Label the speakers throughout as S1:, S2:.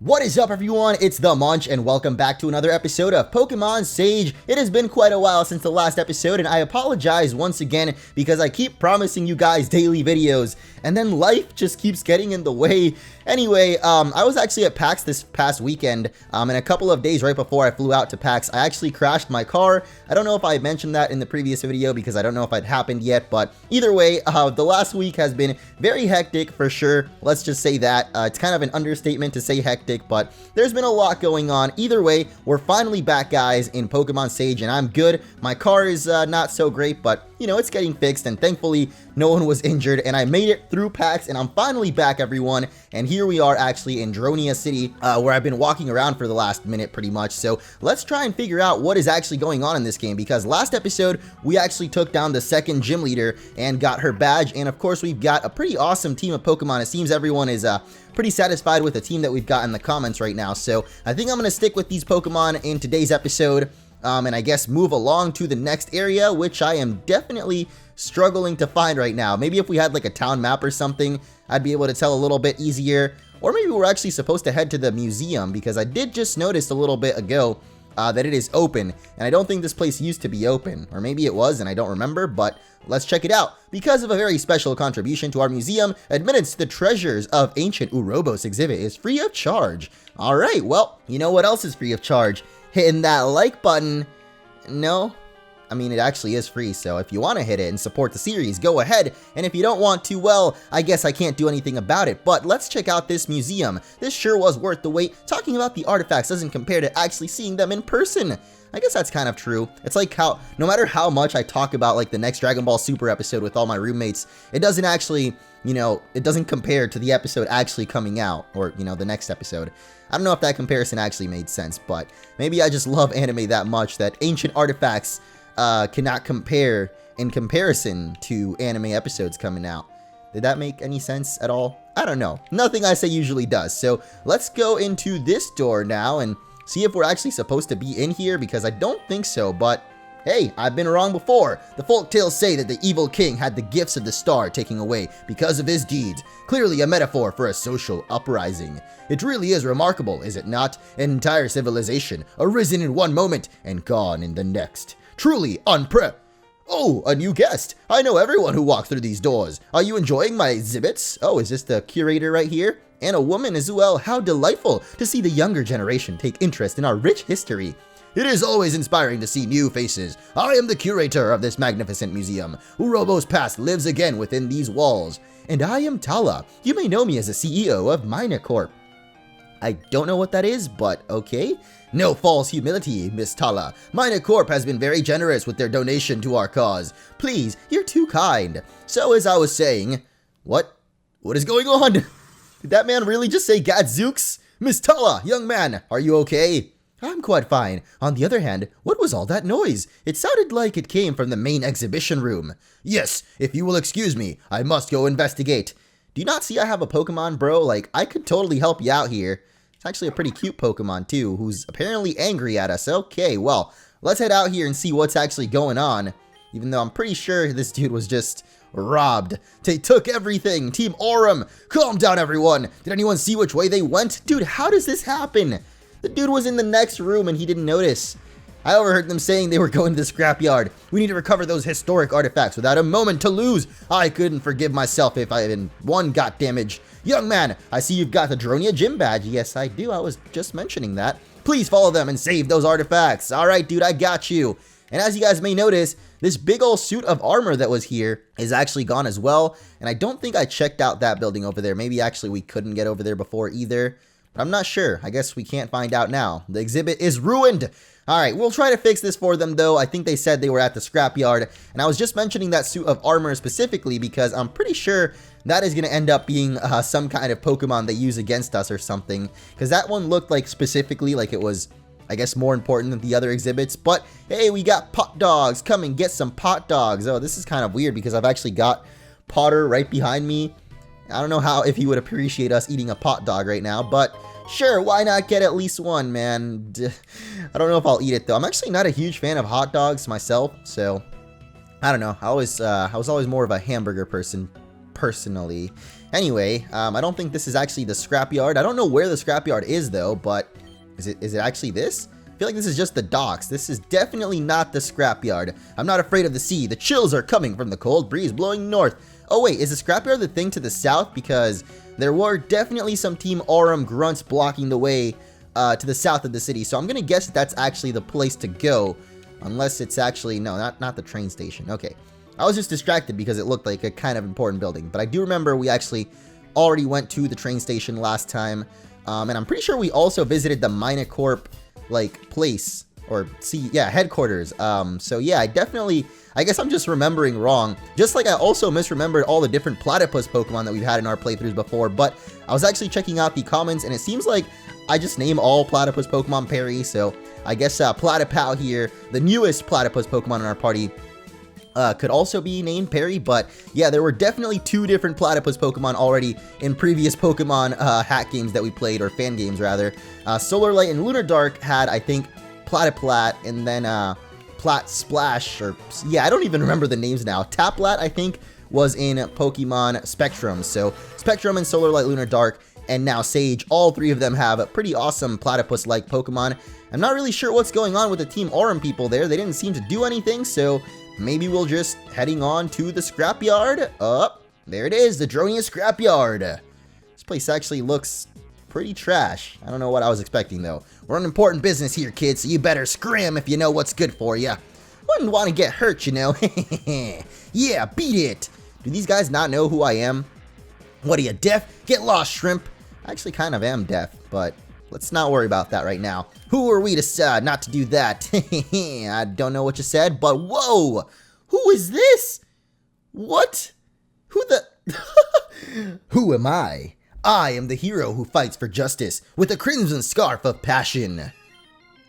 S1: What is up, everyone? It's the Munch, and welcome back to another episode of Pokemon Sage. It has been quite a while since the last episode, and I apologize once again because I keep promising you guys daily videos, and then life just keeps getting in the way. Anyway, I was actually at PAX this past weekend, and a couple of days right before I flew out to PAX, I actually crashed my car. I don't know if I mentioned that in the previous video because I don't know if it happened yet, but either way, the last week has been very hectic for sure. Let's just say that. It's kind of an understatement to say hectic, but there's been a lot going on. Either way, we're finally back, guys, in Pokemon Sage, and I'm good. My car is not so great, but you know, it's getting fixed, and thankfully no one was injured, and I made it through PAX, and I'm finally back, everyone. And here we are actually in Dronia City, where I've been walking around for the last minute pretty much. So let's try and figure out what is actually going on in this game, because last episode we actually took down the second gym leader and got her badge, and of course we've got a pretty awesome team of Pokemon. It seems everyone is pretty satisfied with the team that we've got in the comments right now. So I think I'm going to stick with these Pokemon in today's episode, and I guess move along to the next area, which I am definitely struggling to find right now. Maybe if we had like a town map or something, I'd be able to tell a little bit easier. Or maybe we're actually supposed to head to the museum, because I did just notice a little bit ago that it is open, and I don't think this place used to be open, or maybe it was and I don't remember, but let's check it out. Because of a very special contribution to our museum, admittance to the Treasures of Ancient Robos exhibit is free of charge. Alright, well, you know what else is free of charge? Hitting that like button. No? I mean, it actually is free, so if you want to hit it and support the series, go ahead. And if you don't want to, well, I guess I can't do anything about it. But let's check out this museum. This sure was worth the wait. Talking about the artifacts doesn't compare to actually seeing them in person. I guess that's kind of true. It's like how, no matter how much I talk about like the next Dragon Ball Super episode with all my roommates, it doesn't actually, you know, it doesn't compare to the episode actually coming out, or, you know, the next episode. I don't know if that comparison actually made sense, but maybe I just love anime that much that ancient artifacts cannot compare in comparison to anime episodes coming out. Did that make any sense at all? I don't know. Nothing I say usually does. So let's go into this door now and see if we're actually supposed to be in here, because I don't think so, but hey, I've been wrong before. The folktales say that the evil king had the gifts of the star taken away because of his deeds. Clearly a metaphor for a social uprising. It really is remarkable, is it not? An entire civilization arisen in one moment and gone in the next. Truly Oh, a new guest. I know everyone who walks through these doors. Are you enjoying my exhibits? Oh, is this the curator right here? And a woman as well. How delightful to see the younger generation take interest in our rich history. It is always inspiring to see new faces. I am the curator of this magnificent museum. Robos' past lives again within these walls. And I am Tala. You may know me as the CEO of Corp. I don't know what that is, but okay. No false humility, Miss Tala. Corp has been very generous with their donation to our cause. Please, you're too kind. So as I was saying, what is going on? Did that man really just say Gadzooks? Miss Tala, young man, are you okay? I'm quite fine. On the other hand, what was all that noise? It sounded like it came from the main exhibition room. Yes, if you will excuse me, I must go investigate. Do you not see I have a Pokemon, bro? Like, I could totally help you out here. It's actually a pretty cute Pokemon, too, who's apparently angry at us. Okay, well, let's head out here and see what's actually going on. Even though I'm pretty sure this dude was just robbed. They took everything. Team Aurum. Calm down, everyone. Did anyone see which way they went? Dude, how does this happen? The dude was in the next room and he didn't notice. I overheard them saying they were going to the Scrapyard. We need to recover those historic artifacts without a moment to lose. I couldn't forgive myself if I even one got damaged. Young man, I see you've got the Dronia gym badge. Yes, I do. I was just mentioning that. Please follow them and save those artifacts. All right, dude, I got you. And as you guys may notice, this big old suit of armor that was here is actually gone as well. And I don't think I checked out that building over there. Maybe actually we couldn't get over there before either. But I'm not sure. I guess we can't find out now. The exhibit is ruined. Alright, we'll try to fix this for them though. I think they said they were at the Scrapyard. And I was just mentioning that suit of armor specifically because I'm pretty sure that is going to end up being some kind of Pokemon they use against us or something. Because that one looked like specifically like it was, I guess, more important than the other exhibits. But hey, we got pot dogs. Come and get some pot dogs. Oh, this is kind of weird because I've actually got Potter right behind me. I don't know if he would appreciate us eating a pot dog right now, but sure, why not get at least one, man? I don't know if I'll eat it though. I'm actually not a huge fan of hot dogs myself, so I don't know. I was always more of a hamburger person personally. Anyway, I don't think this is actually the Scrapyard. I don't know where the Scrapyard is, though, but is it actually this? I feel like this is just the docks. This is definitely not the Scrapyard. I'm not afraid of the sea. The chills are coming from the cold breeze blowing north. Oh, wait, is the Scrapyard the thing to the south? Because there were definitely some Team Aurum grunts blocking the way to the south of the city. So I'm going to guess that's actually the place to go. Unless it's actually, no, not the train station. Okay. I was just distracted because it looked like a kind of important building. But I do remember we actually already went to the train station last time. And I'm pretty sure we also visited the Minicorp, like, place. Or, headquarters. So yeah, I guess I'm just remembering wrong. Just like I also misremembered all the different platypus Pokemon that we've had in our playthroughs before. But I was actually checking out the comments, and it seems like I just name all platypus Pokemon Perry. So I guess Platypal here, the newest platypus Pokemon in our party, could also be named Perry. But yeah, there were definitely 2 different platypus Pokemon already in previous Pokemon hack games that we played, or fan games rather. Solar Light and Lunar Dark had, I think, Platyplat, and then Plat Splash, or yeah, I don't even remember the names now. Taplat, I think, was in Pokemon Spectrum. So Spectrum and Solar Light, Lunar Dark, and now Sage, all 3 of them have pretty awesome platypus-like Pokemon. I'm not really sure what's going on with the Team Aurum people there. They didn't seem to do anything, so maybe we'll just heading on to the Scrapyard. There it is, the Dronian Scrapyard. This place actually looks pretty trash. I don't know what I was expecting, though. We're on important business here, kids, so you better scram if you know what's good for you. Wouldn't want to get hurt, you know. Yeah, beat it. Do these guys not know who I am? What are you, deaf? Get lost, shrimp. I actually kind of am deaf, but let's not worry about that right now. Who are we to not to do that? I don't know what you said, but whoa! Who is this? What? Who the... Who am I? I am the hero who fights for justice with a crimson scarf of passion.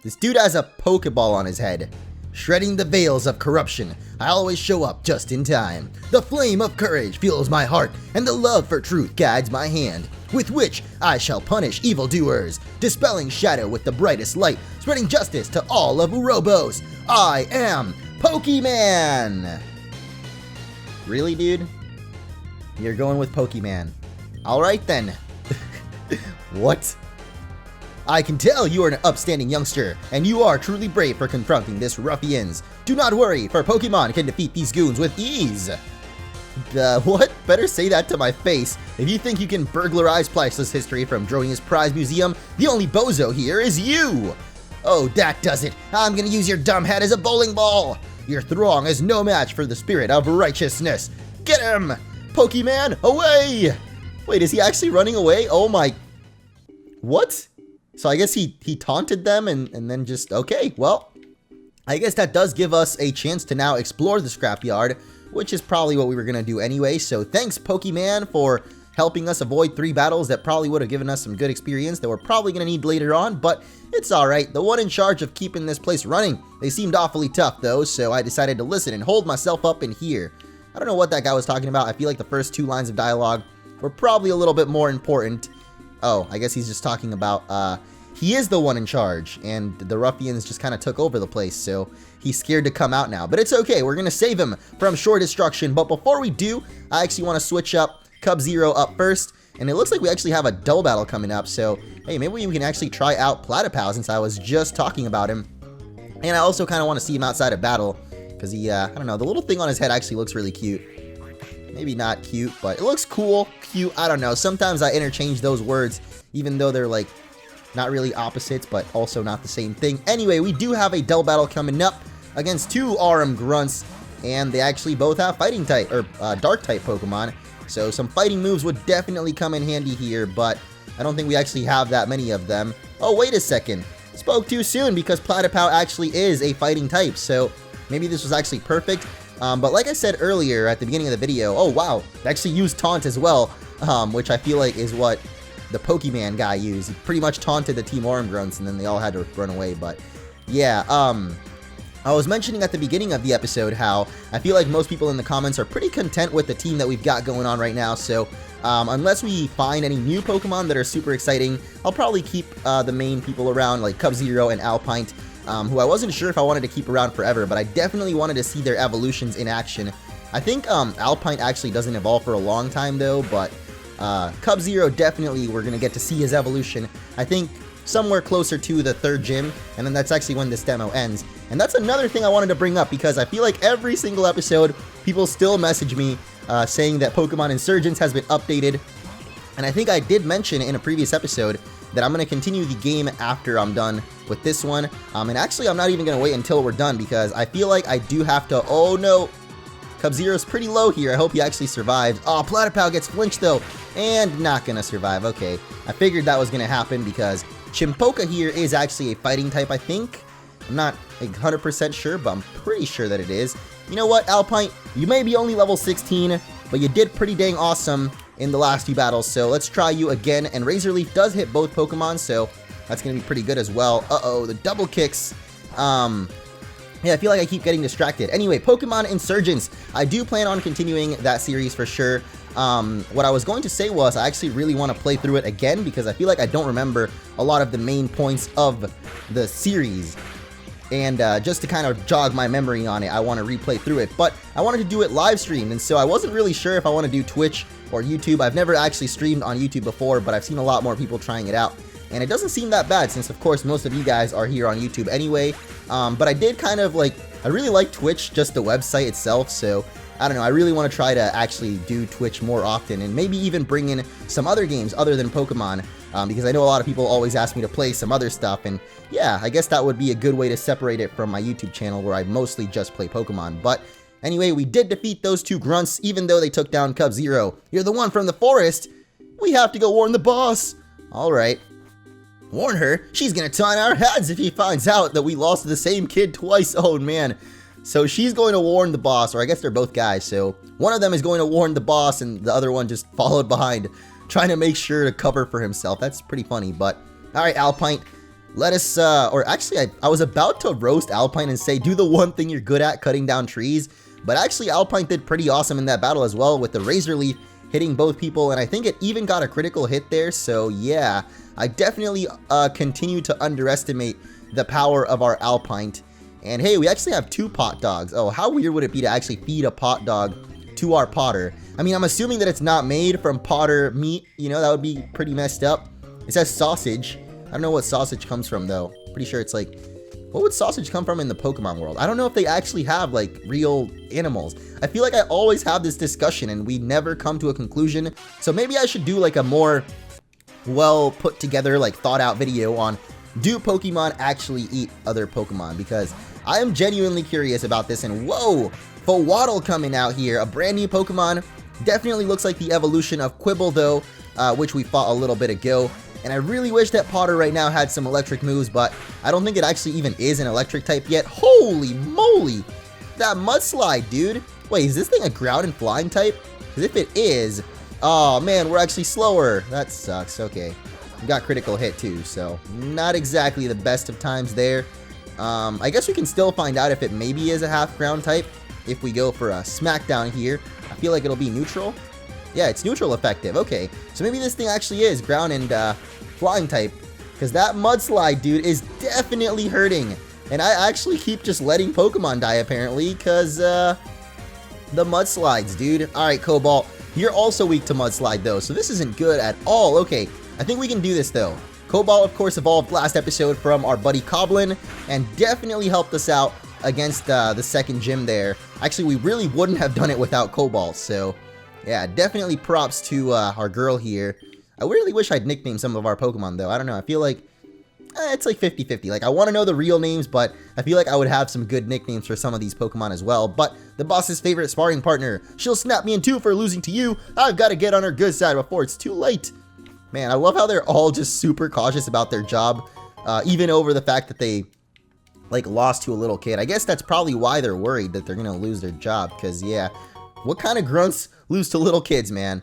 S1: This dude has a Pokeball on his head. Shredding the veils of corruption, I always show up just in time. The flame of courage fuels my heart, and the love for truth guides my hand, with which I shall punish evildoers, dispelling shadow with the brightest light, spreading justice to all of Robos. I am Pokemon! Really, dude? You're going with Pokemon. Alright then. What? I can tell you are an upstanding youngster, and you are truly brave for confronting this ruffians. Do not worry, for Pokemon can defeat these goons with ease. What? Better say that to my face. If you think you can burglarize priceless history from Dronia's Prize Museum, the only bozo here is you. Oh, that does it. I'm gonna use your dumb head as a bowling ball. Your throng is no match for the spirit of righteousness. Get him! Pokemon, away! Wait, is he actually running away? Oh my... What? So I guess he taunted them and then just... Okay, well, I guess that does give us a chance to now explore the Scrapyard, which is probably what we were going to do anyway. So thanks, Pokemon, for helping us avoid 3 battles that probably would have given us some good experience that we're probably going to need later on, but it's alright. The one in charge of keeping this place running. They seemed awfully tough, though, so I decided to listen and hold myself up in here. I don't know what that guy was talking about. I feel like the first 2 lines of dialogue were probably a little bit more important. Oh, I guess he's just talking about, he is the one in charge, and the ruffians just kind of took over the place, so he's scared to come out now. But it's okay, we're going to save him from sure destruction. But before we do, I actually want to switch up Cub-Zero up first, and it looks like we actually have a double battle coming up, so hey, maybe we can actually try out Platypal since I was just talking about him. And I also kind of want to see him outside of battle, because he, I don't know, the little thing on his head actually looks really cute. Maybe not cute, but it looks cool, cute, I don't know. Sometimes I interchange those words, even though they're like not really opposites, but also not the same thing. Anyway, we do have a double battle coming up against 2 Aurum grunts, and they actually both have fighting type, or dark type Pokemon. So some fighting moves would definitely come in handy here, but I don't think we actually have that many of them. Oh, wait a second. Spoke too soon because Platypal actually is a fighting type, so maybe this was actually perfect. But like I said earlier at the beginning of the video, oh wow, they actually used Taunt as well, which I feel like is what the Pokemon guy used. He pretty much taunted the Team Aurum grunts and then they all had to run away. But yeah, I was mentioning at the beginning of the episode how I feel like most people in the comments are pretty content with the team that we've got going on right now. So unless we find any new Pokemon that are super exciting, I'll probably keep the main people around, like Cub-Zero and Alpine, who I wasn't sure if I wanted to keep around forever, but I definitely wanted to see their evolutions in action. I think Alpine actually doesn't evolve for a long time though, but Cub-Zero, definitely we're going to get to see his evolution, I think somewhere closer to the 3rd gym, and then that's actually when this demo ends. And that's another thing I wanted to bring up, because I feel like every single episode, people still message me saying that Pokemon Insurgence has been updated. And I think I did mention in a previous episode that I'm going to continue the game after I'm done with this one. And actually, I'm not even going to wait until we're done, because I feel like I do have to... Oh, no. Cub-Zero's pretty low here. I hope he actually survives. Oh, Platypal gets flinched, though, and not going to survive. Okay, I figured that was going to happen, because Chimpoka here is actually a fighting type, I think. I'm not 100% sure, but I'm pretty sure that it is. You know what, Alpine? You may be only level 16, but you did pretty dang awesome in the last 2 battles, so let's try you again. And Razor Leaf does hit both Pokemon, so that's going to be pretty good as well. Uh-oh, the double kicks. Yeah, I feel like I keep getting distracted. Anyway, Pokemon Insurgence. I do plan on continuing that series for sure. What I was going to say was I actually really want to play through it again, because I feel like I don't remember a lot of the main points of the series. And just to kind of jog my memory on it, I want to replay through it. But I wanted to do it live streamed, and so I wasn't really sure if I want to do Twitch or YouTube. I've never actually streamed on YouTube before, but I've seen a lot more people trying it out. And it doesn't seem that bad, since of course most of you guys are here on YouTube anyway. But I did kind of like, I really like Twitch, just the website itself, so I don't know, I really want to try to actually do Twitch more often, and maybe even bring in some other games other than Pokemon, because I know a lot of people always ask me to play some other stuff, and yeah, I guess that would be a good way to separate it from my YouTube channel, where I mostly just play Pokemon. But anyway, we did defeat those 2 grunts, even though they took down Cub-Zero. You're the one from the forest! We have to go warn the boss! Alright. Warn her? She's gonna tie our heads if he finds out that we lost to the same kid twice. Oh man. So she's going to warn the boss, or I guess they're both guys, so one of them is going to warn the boss and the other one just followed behind, trying to make sure to cover for himself. That's pretty funny. But alright, Alpine, let us, or actually I was about to roast Alpine and say, do the one thing you're good at, cutting down trees, but actually Alpine did pretty awesome in that battle as well, with the Razor Leaf hitting both people, and I think it even got a critical hit there. So yeah, I definitely continue to underestimate the power of our Alpine. And hey, we actually have 2 pot dogs. Oh, how weird would it be to actually feed a pot dog to our Potter? I mean, I'm assuming that it's not made from Potter meat, you know, that would be pretty messed up. It says sausage. I don't know what sausage comes from though. Pretty sure it's like, what would sausage come from in the Pokemon world? I don't know if they actually have like real animals. I feel like I always have this discussion and we never come to a conclusion. So maybe I should do like a more well put together, like thought out video on, do Pokemon actually eat other Pokemon? Because I am genuinely curious about this. And whoa, Fawwaddle coming out here, a brand new Pokemon. Definitely looks like the evolution of Quibble though, which we fought a little bit ago. And I really wish that Potter right now had some electric moves, but I don't think it actually even is an electric type yet. Holy moly, that Mudslide, dude. Wait, is this thing a ground and flying type? Because if it is, oh man, we're actually slower. That sucks. Okay, we got critical hit too, so not exactly the best of times there. I guess we can still find out if it maybe is a half ground type if we go for a Smackdown here. I feel like it'll be neutral. Yeah, it's neutral effective. Okay, so maybe this thing actually is ground and flying type, because that Mudslide, dude, is definitely hurting. And I actually keep just letting Pokemon die, apparently, because the Mudslides, dude. Alright, Cobalt, you're also weak to Mudslide, though, so this isn't good at all. Okay, I think we can do this, though. Cobalt, of course, evolved last episode from our buddy Coblin, and definitely helped us out against the 2nd gym there. Actually, we really wouldn't have done it without Cobalt, so yeah, definitely props to our girl here. I really wish I'd nickname some of our Pokemon, though. I don't know, I feel like it's like 50-50. Like, I want to know the real names, but I feel like I would have some good nicknames for some of these Pokemon as well. But the boss's favorite sparring partner, she'll snap me in 2 for losing to you. I've got to get on her good side before it's too late. Man, I love how they're all just super cautious about their job, even over the fact that they, like, lost to a little kid. I guess that's probably why they're worried that they're going to lose their job, because, yeah, what kind of grunts lose to little kids, man?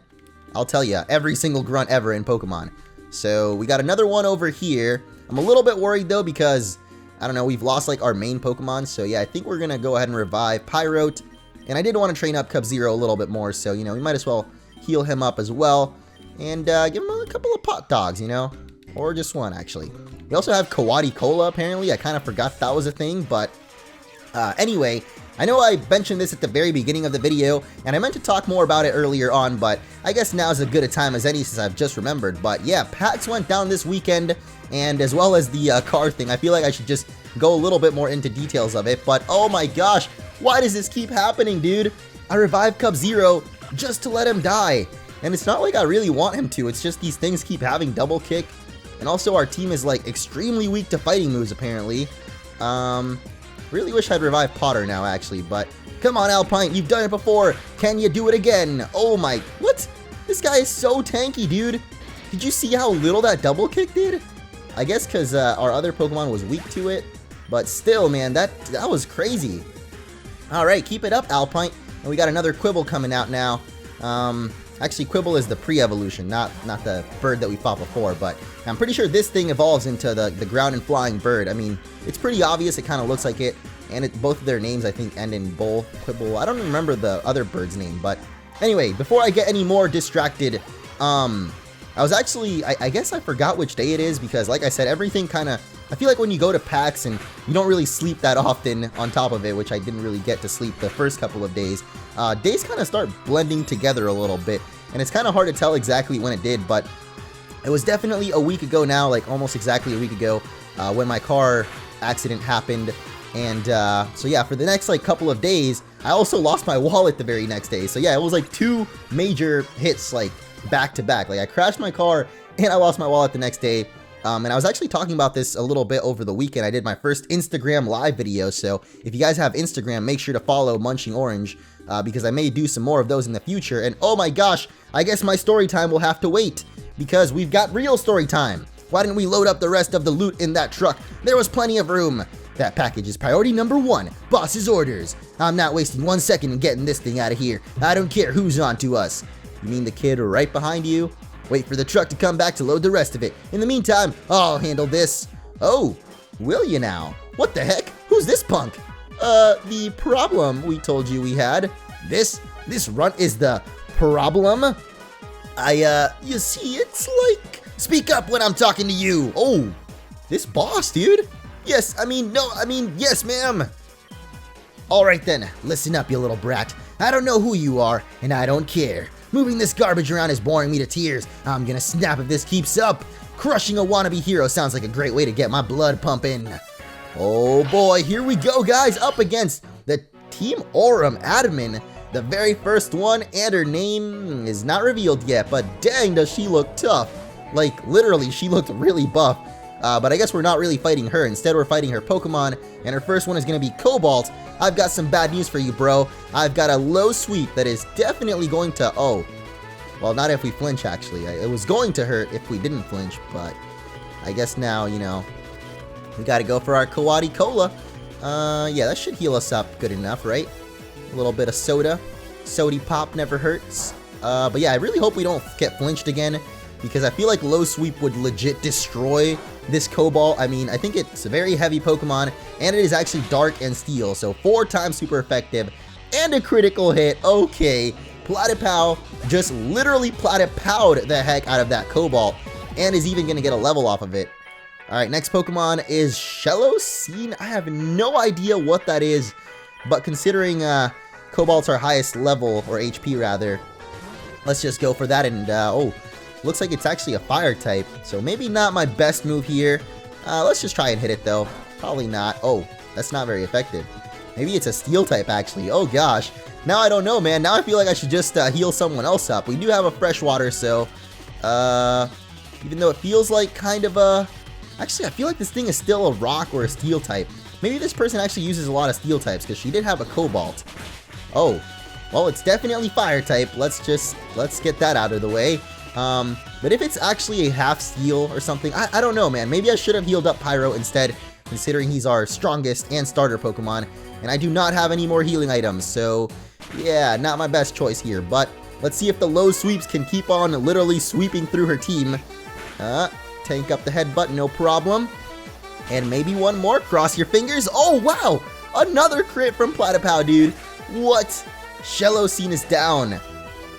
S1: I'll tell you, every single grunt ever in Pokemon. So we got another one over here. I'm a little bit worried though, because I don't know, we've lost like our main Pokemon. So yeah, I think we're gonna go ahead and revive Pyrote. And I did want to train up Cub-Zero a little bit more, so you know, we might as well heal him up as well. And give him a couple of pot dogs, you know, or just one actually. We also have Kawadi Cola apparently. I kind of forgot that was a thing, but anyway, I know I mentioned this at the very beginning of the video, and I meant to talk more about it earlier on, but I guess now's as good a time as any since I've just remembered. But yeah, PAX went down this weekend, and as well as the car thing, I feel like I should just go a little bit more into details of it. But oh my gosh, why does this keep happening, dude? I revived Cub-Zero just to let him die. And it's not like I really want him to, it's just these things keep having double kick. And also our team is like extremely weak to fighting moves apparently. Really wish I'd revive Potter now actually, but come on Alpine, you've done it before. Can you do it again? Oh my, what? This guy is so tanky, dude. Did you see how little that double kick did? I guess because our other Pokemon was weak to it. But still, man, that was crazy. Alright, keep it up, Alpine. And we got another Quibble coming out now. Actually, Quibble is the pre-evolution, not the bird that we fought before, but I'm pretty sure this thing evolves into the ground and flying bird. I mean, it's pretty obvious, it kind of looks like it, and both of their names, I think, end in Bull, Quibble. I don't remember the other bird's name, but anyway, before I get any more distracted, I was actually, I guess I forgot which day it is, because like I said, everything kind of, I feel like when you go to PAX and you don't really sleep that often on top of it, which I didn't really get to sleep the first couple of days, days kind of start blending together a little bit, and it's kind of hard to tell exactly when it did, but it was definitely a week ago now, like almost exactly a week ago, when my car accident happened, and so yeah, for the next like couple of days, I also lost my wallet the very next day, so yeah, it was like 2 major hits, like back to back. Like I crashed my car and I lost my wallet the next day. And I was actually talking about this a little bit over the weekend. I did my first Instagram live video, so if you guys have Instagram, make sure to follow MunchingOrange, because I may do some more of those in the future. And oh my gosh, I guess my story time will have to wait, because we've got real story time. Why didn't we load up the rest of the loot in that truck? There was plenty of room. That package is priority number 1, boss's orders. I'm not wasting 1 second in getting this thing out of here. I don't care who's on to us. You mean the kid right behind you? Wait for the truck to come back to load the rest of it. In the meantime, I'll handle this. Oh, will you now? What the heck? Who's this punk? The problem we told you we had. This runt is the problem? You see, it's like... Speak up when I'm talking to you. Oh, this boss, dude. Yes, yes, ma'am. Alright then, listen up, you little brat. I don't know who you are, and I don't care. Moving this garbage around is boring me to tears. I'm gonna snap if this keeps up. Crushing a wannabe hero sounds like a great way to get my blood pumping. Oh boy, here we go, guys, up against the Team Aurum admin, the very first one, and her name is not revealed yet, but dang, does she look tough. Like, literally, she looked really buff. But I guess we're not really fighting her. Instead, we're fighting her Pokemon, and her first one is going to be Cobalt. I've got some bad news for you, bro. I've got a low sweep that is definitely going to... Oh, well, not if we flinch, actually. It was going to hurt if we didn't flinch, but I guess now, you know, we got to go for our Kawadi Cola. Yeah, that should heal us up good enough, right? A little bit of soda. Sody pop never hurts. But yeah, I really hope we don't get flinched again, because I feel like low sweep would legit destroy this Cobalt. I mean, I think it's a very heavy Pokemon, and it is actually Dark and Steel, so 4 times super effective, and a critical hit. Okay, Platypow just literally Platypowed the heck out of that Cobalt, and is even going to get a level off of it. Alright, next Pokemon is Shelosine. I have no idea what that is, but considering Cobalt's our highest level, or HP rather, let's just go for that, and oh, looks like it's actually a fire type, so maybe not my best move here. Let's just try and hit it though. Probably not. Oh, that's not very effective. Maybe it's a steel type actually. Oh gosh. Now I don't know, man. Now I feel like I should just heal someone else up. We do have a freshwater, so even though it feels like kind of a... Actually, I feel like this thing is still a rock or a steel type. Maybe this person actually uses a lot of steel types, because she did have a Cobalt. Oh, well, it's definitely fire type. Let's get that out of the way. But if it's actually a half steel or something, I don't know, man. Maybe I should have healed up Pyro instead, considering he's our strongest and starter Pokemon, and I do not have any more healing items, so yeah, not my best choice here. But let's see if the low sweeps can keep on literally sweeping through her team. Tank up the headbutt, no problem. And maybe one more, cross your fingers. Oh wow, another crit from Platypow, dude. What? Shelosine is down.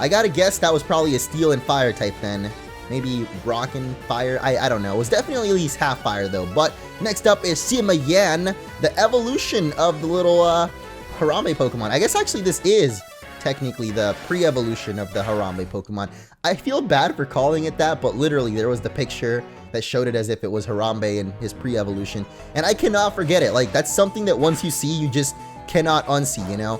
S1: I gotta guess that was probably a steel and fire type then. Maybe rock and fire, I don't know. It was definitely at least half fire though. But next up is Simayan, the evolution of the little Harambe Pokemon. I guess actually this is technically the pre-evolution of the Harambe Pokemon. I feel bad for calling it that, but literally there was the picture that showed it as if it was Harambe in his pre-evolution, and I cannot forget it. Like, that's something that once you see, you just cannot unsee, you know?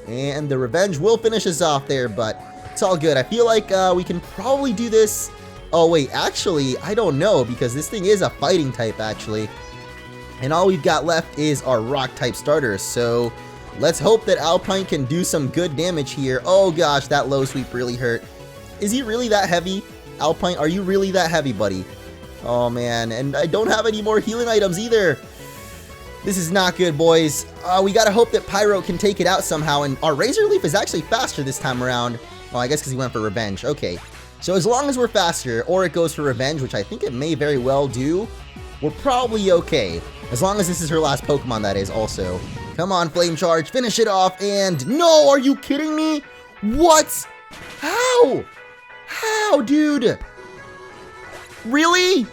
S1: And the revenge will finish us off there, but it's all good. I feel like we can probably do this. Oh wait, actually, I don't know, because this thing is a fighting type, actually. And all we've got left is our rock type starters, so let's hope that Alpine can do some good damage here. Oh gosh, that low sweep really hurt. Is he really that heavy? Alpine, are you really that heavy, buddy? Oh man, and I don't have any more healing items either. This is not good, boys. We gotta hope that Pyro can take it out somehow, and our Razor Leaf is actually faster this time around. Well, I guess because he went for Revenge. Okay, so as long as we're faster, or it goes for Revenge, which I think it may very well do, we're probably okay. As long as this is her last Pokemon, that is, also. Come on, Flame Charge, finish it off, and no, are you kidding me? What? How? How, dude? Really?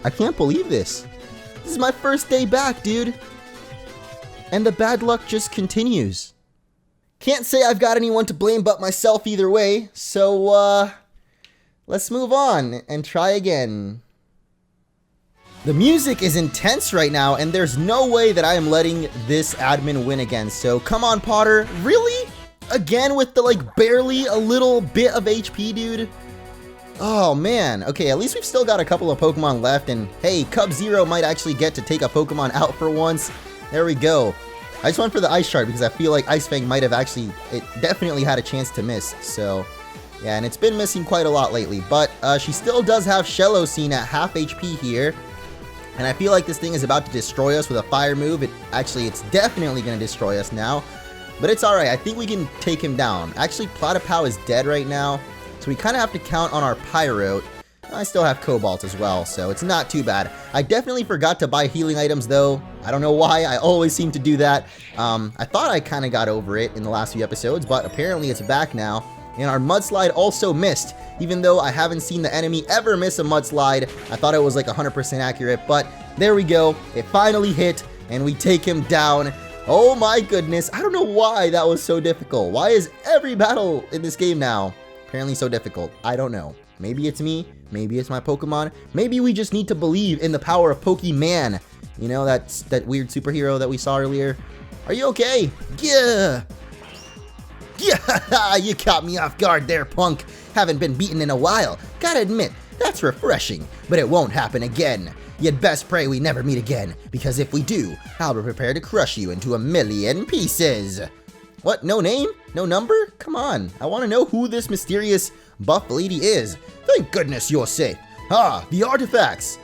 S1: I can't believe this. This is my first day back, dude. And the bad luck just continues. Can't say I've got anyone to blame but myself either way, so, let's move on and try again. The music is intense right now, and there's no way that I am letting this admin win again. So come on, Potter. Really? Again with the, like, barely a little bit of HP, dude? Oh, man. Okay, at least we've still got a couple of Pokemon left, and hey, Cub Zero might actually get to take a Pokemon out for once. There we go. I just went for the Ice Shard because I feel like Ice Fang might have actually, it definitely had a chance to miss, so... yeah, and it's been missing quite a lot lately, but she still does have Shellosine at half HP here. And I feel like this thing is about to destroy us with a fire move. It's definitely going to destroy us now. But it's alright, I think we can take him down. Actually, Platypao is dead right now, so we kind of have to count on our Pyrote. I still have Cobalt as well, so it's not too bad. I definitely forgot to buy healing items, though. I don't know why, I always seem to do that. I thought I kind of got over it in the last few episodes, but apparently it's back now. And our Mudslide also missed, even though I haven't seen the enemy ever miss a Mudslide. I thought it was like 100% accurate, but there we go. It finally hit, and we take him down. Oh my goodness, I don't know why that was so difficult. Why is every battle in this game now apparently so difficult? I don't know. Maybe it's me, maybe it's my Pokemon, maybe we just need to believe in the power of Pokemon. You know, that weird superhero that we saw earlier. Are you okay? Yeah! Yeah, you caught me off guard there, punk. Haven't been beaten in a while. Gotta admit, that's refreshing, but it won't happen again. You'd best pray we never meet again, because if we do, I'll be prepared to crush you into a million pieces. What, no name? No number? Come on, I want to know who this mysterious buff lady is. Thank goodness you're safe. Ah, the artifacts.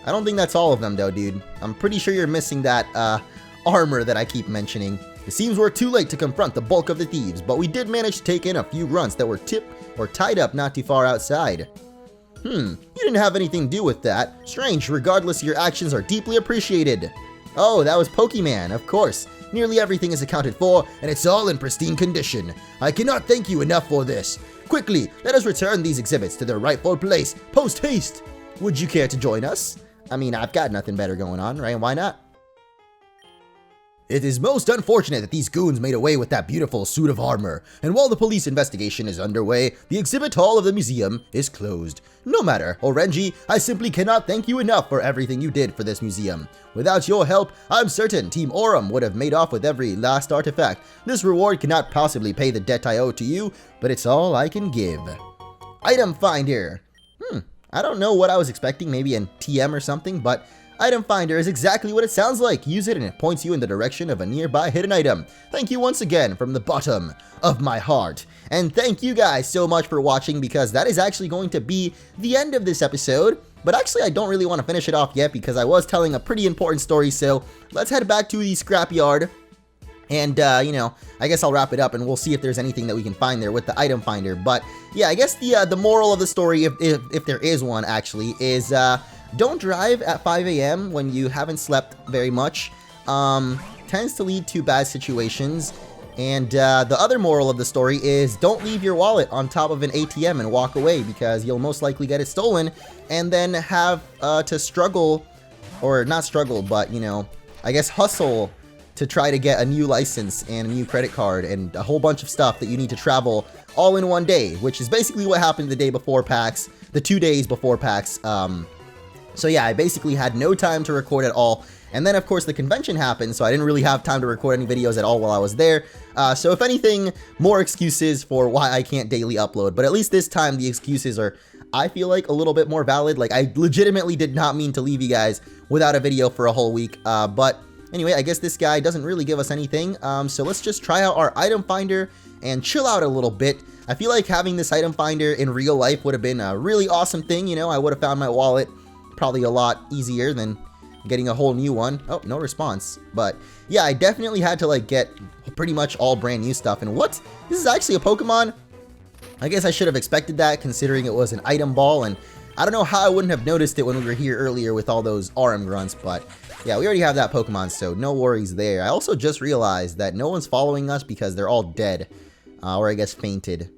S1: I don't think that's all of them though, dude. I'm pretty sure you're missing that, armor that I keep mentioning. It seems we're too late to confront the bulk of the thieves, but we did manage to take in a few grunts that were tipped or tied up not too far outside. You didn't have anything to do with that. Strange, regardless, your actions are deeply appreciated. Oh, that was Pokemon, of course. Nearly everything is accounted for, and it's all in pristine condition. I cannot thank you enough for this. Quickly, let us return these exhibits to their rightful place, post-haste. Would you care to join us? I mean, I've got nothing better going on, right? Why not? It is most unfortunate that these goons made away with that beautiful suit of armor, and while the police investigation is underway, the exhibit hall of the museum is closed. No matter, Orange, I simply cannot thank you enough for everything you did for this museum. Without your help, I'm certain Team Aurum would have made off with every last artifact. This reward cannot possibly pay the debt I owe to you, but it's all I can give. Item Finder. I don't know what I was expecting, maybe an TM or something, but Item Finder is exactly what it sounds like. Use it and it points you in the direction of a nearby hidden item. Thank you once again from the bottom of my heart. And thank you guys so much for watching, because that is actually going to be the end of this episode. But actually, I don't really want to finish it off yet because I was telling a pretty important story. So let's head back to the Scrapyard. And, you know, I guess I'll wrap it up and we'll see if there's anything that we can find there with the Item Finder. But yeah, I guess the moral of the story, if there is one actually, is don't drive at 5 a.m. when you haven't slept very much. Tends to lead to bad situations. And the other moral of the story is don't leave your wallet on top of an ATM and walk away, because you'll most likely get it stolen and then have to struggle or not struggle, but, you know, I guess hustle to try to get a new license and a new credit card and a whole bunch of stuff that you need to travel all in one day, which is basically what happened the day before PAX, the 2 days before PAX. So yeah, I basically had no time to record at all. And then, of course, the convention happened, so I didn't really have time to record any videos at all while I was there. So if anything, more excuses for why I can't daily upload. But at least this time, the excuses are, I feel like, a little bit more valid. Like, I legitimately did not mean to leave you guys without a video for a whole week. But anyway, I guess this guy doesn't really give us anything. So let's just try out our item finder and chill out a little bit. I feel like having this item finder in real life would have been a really awesome thing. You know, I would have found my wallet probably a lot easier than getting a whole new one. Oh, no response. But yeah, I definitely had to like get pretty much all brand new stuff. And what? This is actually a Pokemon? I guess I should have expected that considering it was an item ball, and I don't know how I wouldn't have noticed it when we were here earlier with all those Aurum grunts, but yeah, we already have that Pokemon, so no worries there. I also just realized that no one's following us because they're all dead, or I guess fainted.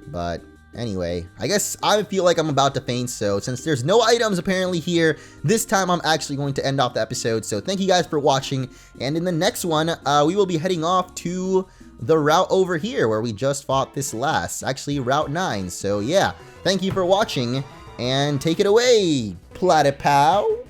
S1: But anyway, I guess I feel like I'm about to faint, so since there's no items apparently here, this time I'm actually going to end off the episode. So thank you guys for watching, and in the next one, we will be heading off to the route over here where we just fought this last, actually Route 9. So yeah, thank you for watching, and take it away, Platypow!